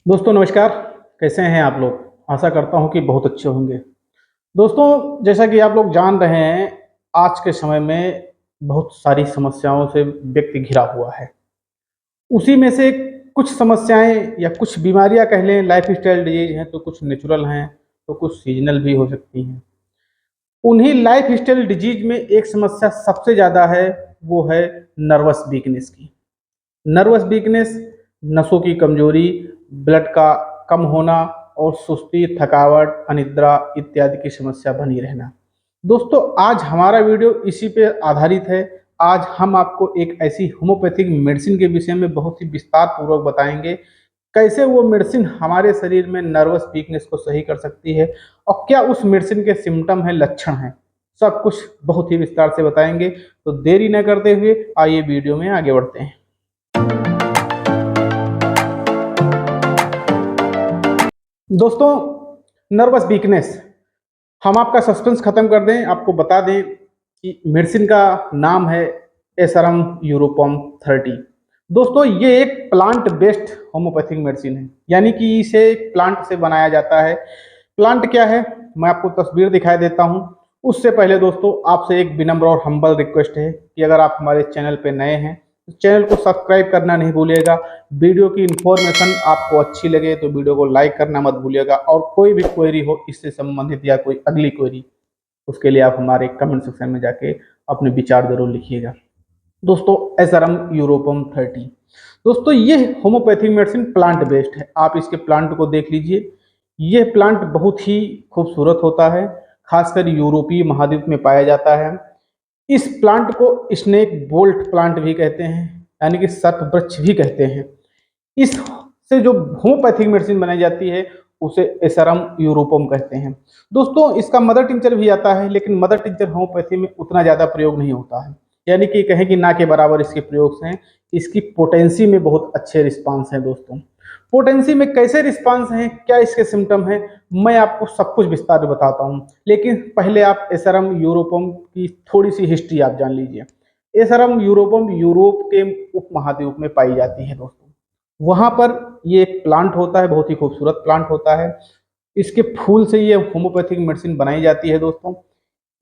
दोस्तों नमस्कार। कैसे हैं आप लोग? आशा करता हूं कि बहुत अच्छे होंगे। दोस्तों जैसा कि आप लोग जान रहे हैं, आज के समय में बहुत सारी समस्याओं से व्यक्ति घिरा हुआ है। उसी में से कुछ समस्याएं या कुछ बीमारियां कह लें लाइफस्टाइल डिजीज हैं, तो कुछ नेचुरल हैं, तो कुछ सीजनल भी हो सकती हैं। उन्हीं लाइफस्टाइल डिजीज में एक समस्या सबसे ज़्यादा है, वो है नर्वस वीकनेस की। नर्वस वीकनेस, नसों की कमजोरी, ब्लड का कम होना और सुस्ती, थकावट, अनिद्रा इत्यादि की समस्या बनी रहना। दोस्तों आज हमारा वीडियो इसी पे आधारित है। आज हम आपको एक ऐसी होम्योपैथिक मेडिसिन के विषय में बहुत ही विस्तार पूर्वक बताएंगे, कैसे वो मेडिसिन हमारे शरीर में नर्वस वीकनेस को सही कर सकती है और क्या उस मेडिसिन के सिम्टम है, लक्षण हैं, सब कुछ बहुत ही विस्तार से बताएंगे। तो देरी न करते हुए आइए वीडियो में आगे बढ़ते हैं। दोस्तों नर्वस वीकनेस, हम आपका सस्पेंस खत्म कर दें, आपको बता दें कि मेडिसिन का नाम है एसरम यूरोपम 30। दोस्तों ये एक प्लांट बेस्ड होम्योपैथिक मेडिसिन है, यानी कि इसे प्लांट से बनाया जाता है। प्लांट क्या है, मैं आपको तस्वीर दिखाई देता हूँ। उससे पहले दोस्तों आपसे एक विनम्र और हम्बल रिक्वेस्ट है कि अगर आप हमारे चैनल पर नए हैं तो चैनल को सब्सक्राइब करना नहीं भूलिएगा। वीडियो की इन्फॉर्मेशन आपको अच्छी लगे तो वीडियो को लाइक करना मत भूलिएगा, और कोई भी क्वेरी हो इससे संबंधित या कोई अगली क्वेरी, उसके लिए आप हमारे कमेंट सेक्शन में जाके अपने विचार जरूर लिखिएगा। दोस्तों एसरम यूरोपम 30, दोस्तों ये होम्योपैथिक मेडिसिन प्लांट बेस्ड है। आप इसके प्लांट को देख लीजिए। यह प्लांट बहुत ही खूबसूरत होता है, खासकर यूरोपीय महाद्वीप में पाया जाता है। इस प्लांट को स्नेक बोल्ट प्लांट भी कहते हैं, यानी कि सर्प वृक्ष भी कहते हैं। इससे जो होम्योपैथिक मेडिसिन बनाई जाती है उसे एसरम यूरोपम कहते हैं। दोस्तों इसका मदर टिंचर भी आता है, लेकिन मदर टिंचर होम्योपैथी में उतना ज़्यादा प्रयोग नहीं होता है, यानी कि कहें कि ना के बराबर इसके प्रयोग हैं। इसकी पोटेंसी में बहुत अच्छे रिस्पांस हैं। दोस्तों पोटेंसी में कैसे रिस्पांस हैं, क्या इसके सिम्टम हैं, मैं आपको सब कुछ विस्तार में बताता हूँ। लेकिन पहले आप एसरम यूरोपम की थोड़ी सी हिस्ट्री आप जान लीजिए। एसरम यूरोपम यूरोप के उप महाद्वीप में पाई जाती है। दोस्तों वहाँ पर ये एक प्लांट होता है, बहुत ही खूबसूरत प्लांट होता है। इसके फूल से ये होम्योपैथिक मेडिसिन बनाई जाती है। दोस्तों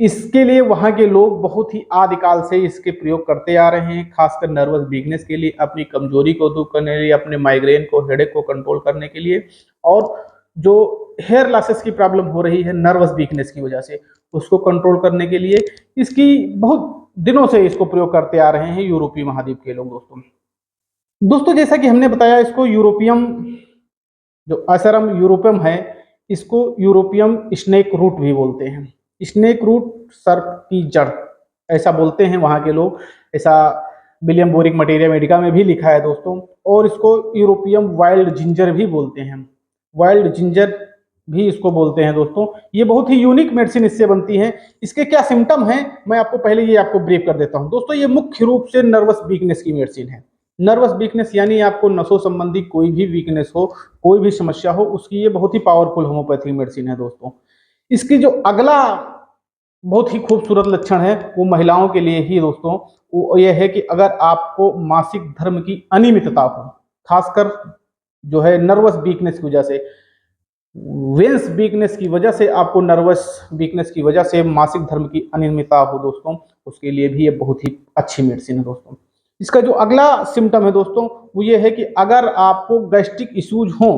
इसके लिए वहाँ के लोग बहुत ही आदिकाल से इसके प्रयोग करते आ रहे हैं, खासकर नर्वस वीकनेस के लिए, अपनी कमजोरी को दूर करने के लिए, अपने माइग्रेन को, हेडेक को कंट्रोल करने के लिए, और जो हेयर लॉसेस की प्रॉब्लम हो रही है नर्वस वीकनेस की वजह से, उसको कंट्रोल करने के लिए इसकी बहुत दिनों से इसको प्रयोग करते आ रहे हैं यूरोपीय महाद्वीप के लोग। दोस्तों जैसा कि हमने बताया, इसको यूरोपियम, जो एसरम यूरोपियम है, इसको यूरोपियम स्नेक रूट भी बोलते हैं। स्नेक रूट सर्प की जड़, ऐसा बोलते हैं वहाँ के लोग। ऐसा विलियम बोरिक मटेरिया मेडिका में भी लिखा है दोस्तों। और इसको यूरोपियम वाइल्ड जिंजर भी बोलते हैं, वाइल्ड जिंजर भी इसको बोलते हैं। दोस्तों ये बहुत ही यूनिक मेडिसिन इससे बनती है। इसके क्या सिम्टम हैं, मैं आपको पहले ये आपको ब्रीफ कर देता हूँ। दोस्तों ये मुख्य रूप से नर्वस वीकनेस की मेडिसिन है। नर्वस वीकनेस यानी आपको नसों संबंधी कोई भी वीकनेस हो, कोई भी समस्या हो, उसकी ये बहुत ही पावरफुल होम्योपैथिक मेडिसिन है। दोस्तों इसकी जो अगला बहुत ही खूबसूरत लक्षण है वो महिलाओं के लिए ही दोस्तों, वो ये है कि अगर आपको मासिक धर्म की अनियमितता हो, खासकर जो है नर्वस वीकनेस की वजह से, वेंस वीकनेस की वजह से, आपको नर्वस वीकनेस की वजह से मासिक धर्म की अनियमितता हो दोस्तों, उसके लिए भी ये बहुत ही अच्छी मेडिसिन है। दोस्तों इसका जो अगला सिम्टम है दोस्तों वो ये है कि अगर आपको गैस्ट्रिक इश्यूज हो,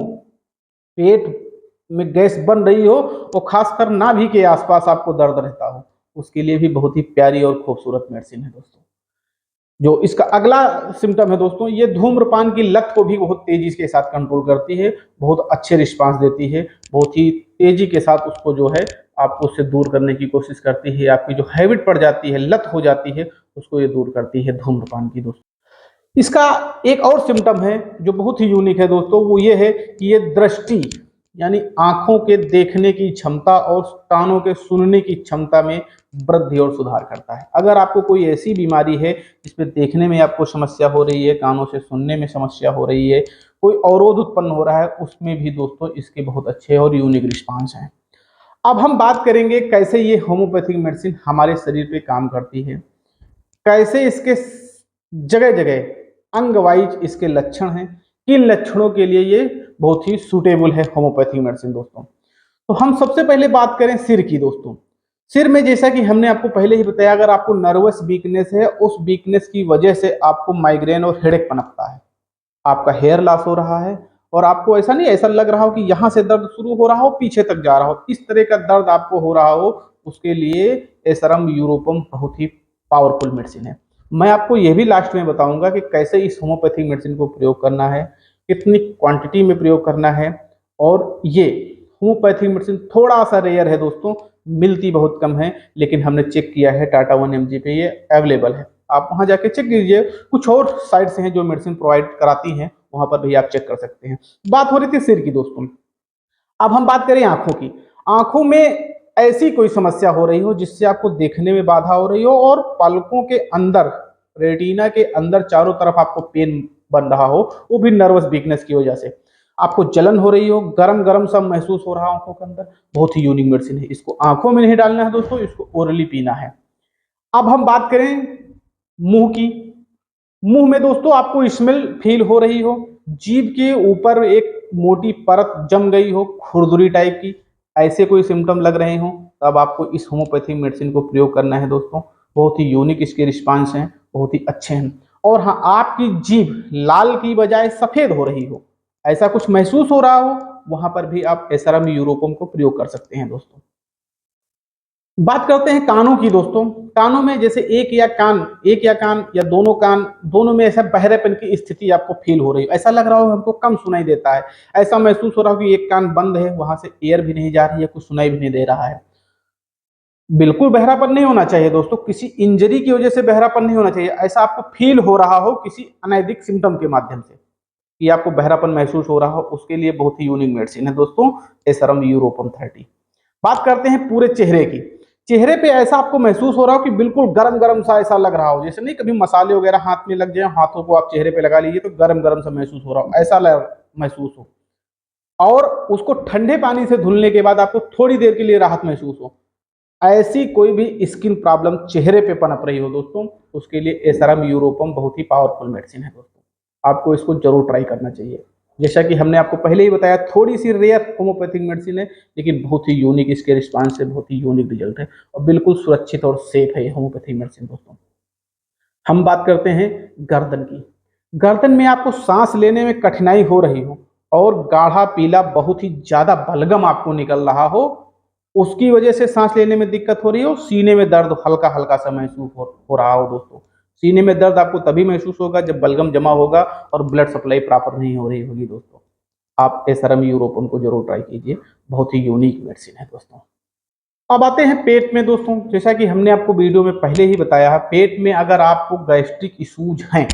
पेट में गैस बन रही हो और खासकर नाभि के आसपास आपको दर्द रहता हो, उसके लिए भी बहुत ही प्यारी और खूबसूरत मेडिसिन है। दोस्तों जो इसका अगला सिम्टम है दोस्तों, ये धूम्रपान की लत को भी बहुत तेजी के साथ कंट्रोल करती है, बहुत अच्छे रिस्पांस देती है, बहुत ही तेजी के साथ उसको जो है आपको उससे दूर करने की कोशिश करती है। आपकी जो हैबिट पड़ जाती है, लत हो जाती है, उसको ये दूर करती है धूम्रपान की। दोस्तों इसका एक और सिम्टम है जो बहुत ही यूनिक है दोस्तों, वो ये है कि ये दृष्टि, यानी आंखों के देखने की क्षमता और कानों के सुनने की क्षमता में वृद्धि और सुधार करता है। अगर आपको कोई ऐसी बीमारी है जिसमें देखने में आपको समस्या हो रही है, कानों से सुनने में समस्या हो रही है, कोई अवरोध उत्पन्न हो रहा है, उसमें भी दोस्तों इसके बहुत अच्छे और यूनिक रिस्पांस हैं। अब हम बात करेंगे कैसे ये होम्योपैथिक मेडिसिन हमारे शरीर पे काम करती है, कैसे इसके जगह जगह अंग वाइज इसके लक्षण हैं, किन लक्षणों के लिए ये बहुत ही सूटेबल है होम्योपैथिक मेडिसिन दोस्तों। तो हम सबसे पहले बात करें सिर की दोस्तों। सिर में जैसा कि हमने आपको पहले ही बताया, अगर आपको नर्वस वीकनेस है, उस वीकनेस की वजह से आपको माइग्रेन और हेडेक पनपता है, आपका हेयर लॉस हो रहा है, और आपको ऐसा नहीं, ऐसा लग रहा हो कि यहाँ से दर्द शुरू हो रहा हो पीछे तक जा रहा हो, इस तरह का दर्द आपको हो रहा हो, उसके लिए एसरम यूरोपम बहुत ही पावरफुल मेडिसिन है। मैं आपको यह भी लास्ट में बताऊंगा कि कैसे इस होम्योपैथिक मेडिसिन को प्रयोग करना है, कितनी क्वांटिटी में प्रयोग करना है। और ये होम्योपैथिक मेडिसिन थोड़ा सा रेयर है दोस्तों, मिलती बहुत कम है, लेकिन हमने चेक किया है टाटा 1mg पे ये अवेलेबल है। आप वहां जाके चेक कीजिए, कुछ और साइट्स हैं जो मेडिसिन प्रोवाइड कराती हैं, वहां पर भी आप चेक कर सकते हैं। बात हो रही थी सिर की दोस्तों, अब हम बात करें आंखों की। आंखों में ऐसी कोई समस्या हो रही हो जिससे आपको देखने में बाधा हो रही हो, और पलकों के अंदर, रेटिना के अंदर चारों तरफ आपको पेन बन रहा हो, वो भी नर्वस वीकनेस की वजह से, आपको जलन हो रही हो, गरम गरम सब महसूस हो रहा हो आंखों के अंदर, बहुत ही यूनिक मेडिसिन है। इसको आंखों में नहीं डालना है दोस्तों, इसको ओरली पीना है। अब हम बात करें मुंह की। मुंह में दोस्तों आपको स्मेल फील हो रही हो, जीभ के ऊपर एक मोटी परत जम गई हो, खुरदुरी टाइप की, ऐसे कोई सिम्टम लग रहे हो, तब आपको इस होम्योपैथिक मेडिसिन को प्रयोग करना है दोस्तों। बहुत ही यूनिक इसके रिस्पांस हैं, बहुत ही अच्छे हैं। और हाँ, आपकी जीभ लाल की बजाय सफेद हो रही हो, ऐसा कुछ महसूस हो रहा हो, वहां पर भी आप एसरम यूरोपम को प्रयोग कर सकते हैं दोस्तों। बात करते हैं कानों की दोस्तों। कानों में जैसे एक या कान या दोनों कान, दोनों में ऐसा बहरेपन की स्थिति आपको फील हो रही है, ऐसा लग रहा हो हमको कम सुनाई देता है, ऐसा महसूस हो रहा हो कि एक कान बंद है, वहां से एयर भी नहीं जा रही है, कुछ सुनाई भी नहीं दे रहा है। बिल्कुल बहरापन नहीं होना चाहिए दोस्तों, किसी इंजरी की वजह से बहरापन नहीं होना चाहिए, ऐसा आपको फील हो रहा हो किसी अनैतिक सिम्टम के माध्यम से कि आपको बहरापन महसूस हो रहा हो, उसके लिए बहुत ही यूनिक मेडिसिन है दोस्तों एसरम यूरोपम 30। बात करते हैं पूरे चेहरे की। चेहरे पे ऐसा आपको महसूस हो रहा हो कि बिल्कुल गरम गरम सा ऐसा लग रहा हो, जैसे नहीं कभी मसाले वगैरह हाथ में लग जाए, हाथों को आप चेहरे पे लगा लीजिए तो गरम गरम सा महसूस हो रहा हो, ऐसा महसूस हो, और उसको ठंडे पानी से धुलने के बाद आपको थोड़ी देर के लिए राहत महसूस हो, ऐसी कोई भी स्किन प्रॉब्लम चेहरे पे पनप रही हो दोस्तों, उसके लिए एसरम यूरोपम बहुत ही पावरफुल मेडिसिन है दोस्तों, आपको इसको जरूर ट्राई करना चाहिए। जैसा कि हमने आपको पहले ही बताया, थोड़ी सी रेयर होम्योपैथिक मेडिसिन है, लेकिन बहुत ही यूनिक इसके रिस्पांस से, बहुत ही यूनिक रिजल्ट है, और बिल्कुल सुरक्षित और सेफ है ये होम्योपैथिक मेडिसिन दोस्तों। हम बात करते हैं गर्दन की। गर्दन में आपको सांस लेने में कठिनाई हो रही हो, और गाढ़ा पीला बहुत ही ज्यादा बलगम आपको निकल रहा हो, उसकी वजह से सांस लेने में दिक्कत हो रही हो, सीने में दर्द हल्का हल्का सा महसूस हो रहा हो दोस्तों। सीने में दर्द आपको तभी महसूस होगा जब बलगम जमा होगा और ब्लड सप्लाई प्रॉपर नहीं हो रही होगी दोस्तों। आप एसरम यूरोपम को जरूर ट्राई कीजिए, बहुत ही यूनिक मेडिसिन है दोस्तों। अब आते हैं पेट में दोस्तों। जैसा कि हमने आपको वीडियो में पहले ही बताया है, पेट में अगर आपको गैस्ट्रिक इशूज हैं,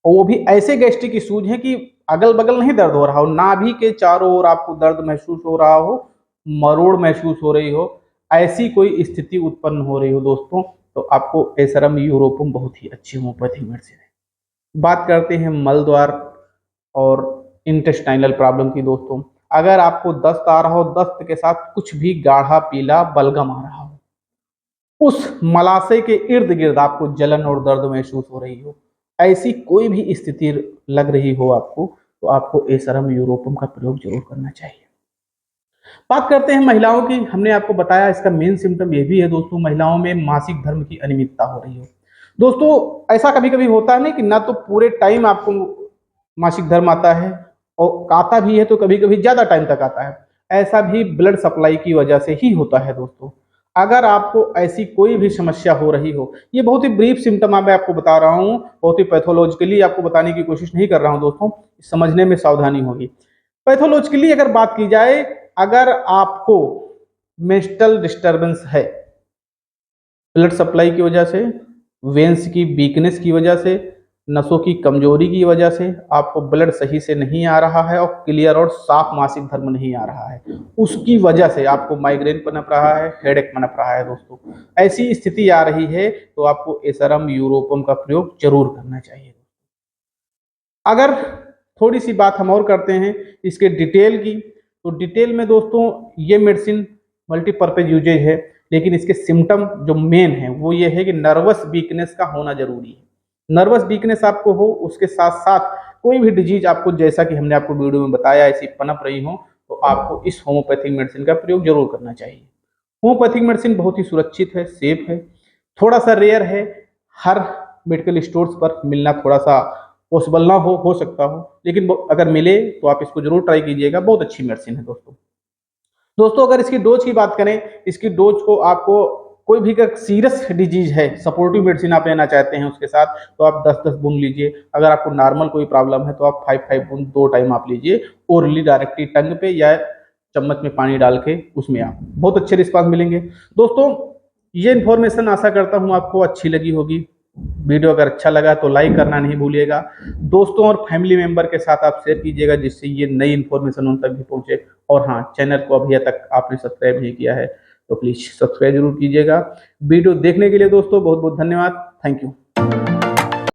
और वो भी ऐसे गैस्ट्रिक इशूज हैं कि अगल बगल नहीं दर्द हो रहा हो, नाभि के चारों ओर आपको दर्द महसूस हो रहा हो, मरोड़ महसूस हो रही हो, ऐसी कोई स्थिति उत्पन्न हो रही हो दोस्तों, तो आपको एसरम यूरोपम बहुत ही अच्छी होम्योपैथिक मेडिसिन है। बात करते हैं मल द्वार और इंटेस्टाइनल प्रॉब्लम की दोस्तों। अगर आपको दस्त आ रहा हो, दस्त के साथ कुछ भी गाढ़ा पीला बलगम आ रहा हो, उस मलाशय के इर्द गिर्द आपको जलन और दर्द महसूस हो रही हो, ऐसी कोई भी स्थिति लग रही हो आपको, तो आपको एसरम यूरोपम का प्रयोग जरूर करना चाहिए। बात करते हैं महिलाओं की। हमने आपको बताया इसका मेन सिम्टम ये भी है दोस्तों, महिलाओं में मासिक धर्म की अनियमितता हो रही हो। दोस्तों ऐसा कभी कभी होता है नहीं कि ना तो पूरे टाइम आपको मासिक धर्म आता है, और आता भी है तो कभी कभी ज्यादा टाइम तक आता है, ऐसा भी ब्लड सप्लाई की वजह से ही होता है दोस्तों। अगर आपको ऐसी कोई भी समस्या हो रही हो, ये बहुत ही ब्रीफ सिम्टम मैं आपको बता रहा हूँ, बहुत ही पैथोलॉजिकली आपको बताने की कोशिश नहीं कर रहा हूँ दोस्तों, समझने में सावधानी होगी। पैथोलॉजिकली अगर बात की जाए, अगर आपको मेंस्ट्रुअल डिस्टरबेंस है, ब्लड सप्लाई की वजह से, वेन्स की वीकनेस की वजह से, नसों की कमजोरी की वजह से आपको ब्लड सही से नहीं आ रहा है, और क्लियर और साफ मासिक धर्म नहीं आ रहा है, उसकी वजह से आपको माइग्रेन पनप रहा है, हेडेक पनप रहा है दोस्तों, ऐसी स्थिति आ रही है, तो आपको एसरम यूरोपम का प्रयोग जरूर करना चाहिए। अगर थोड़ी सी बात हम और करते हैं इसके डिटेल की, तो डिटेल में दोस्तों ये मेडिसिन मल्टीपर्पज यूजेज है, लेकिन इसके सिम्टम जो मेन है वो ये है कि नर्वस वीकनेस का होना जरूरी है। नर्वस वीकनेस आपको हो, उसके साथ साथ कोई भी डिजीज आपको, जैसा कि हमने आपको वीडियो में बताया, ऐसी पनप रही हो, तो आपको इस होम्योपैथिक मेडिसिन का प्रयोग जरूर करना चाहिए। होम्योपैथिक मेडिसिन बहुत ही सुरक्षित है, सेफ है, थोड़ा सा रेयर है, हर मेडिकल स्टोर्स पर मिलना थोड़ा सा पॉसिबल ना हो सकता हो, लेकिन अगर मिले तो आप इसको जरूर ट्राई कीजिएगा। बहुत अच्छी मेडिसिन है दोस्तों। अगर इसकी डोज की बात करें, इसकी डोज को आपको कोई भी अगर सीरियस डिजीज है, सपोर्टिव मेडिसिन आप लेना चाहते हैं उसके साथ, तो आप 10-10 बूंद लीजिए। अगर आपको नॉर्मल कोई प्रॉब्लम है तो आप 5-5 बूंद 2 टाइम आप लीजिए, ओरली डायरेक्टली टंग पे या चम्मच में पानी डाल के, उसमें आप बहुत अच्छे रिस्पांस मिलेंगे। दोस्तों, ये इन्फॉर्मेशन आशा करता हूँ आपको अच्छी लगी होगी। वीडियो अगर अच्छा लगा तो लाइक करना नहीं भूलिएगा। दोस्तों और फैमिली मेंबर के साथ आप शेयर कीजिएगा, जिससे ये नई इन्फॉर्मेशन उन तक भी पहुंचे। और हाँ, चैनल को अभी तक आपने सब्सक्राइब नहीं किया है तो प्लीज़ सब्सक्राइब जरूर कीजिएगा। वीडियो देखने के लिए दोस्तों बहुत बहुत धन्यवाद। Thank you.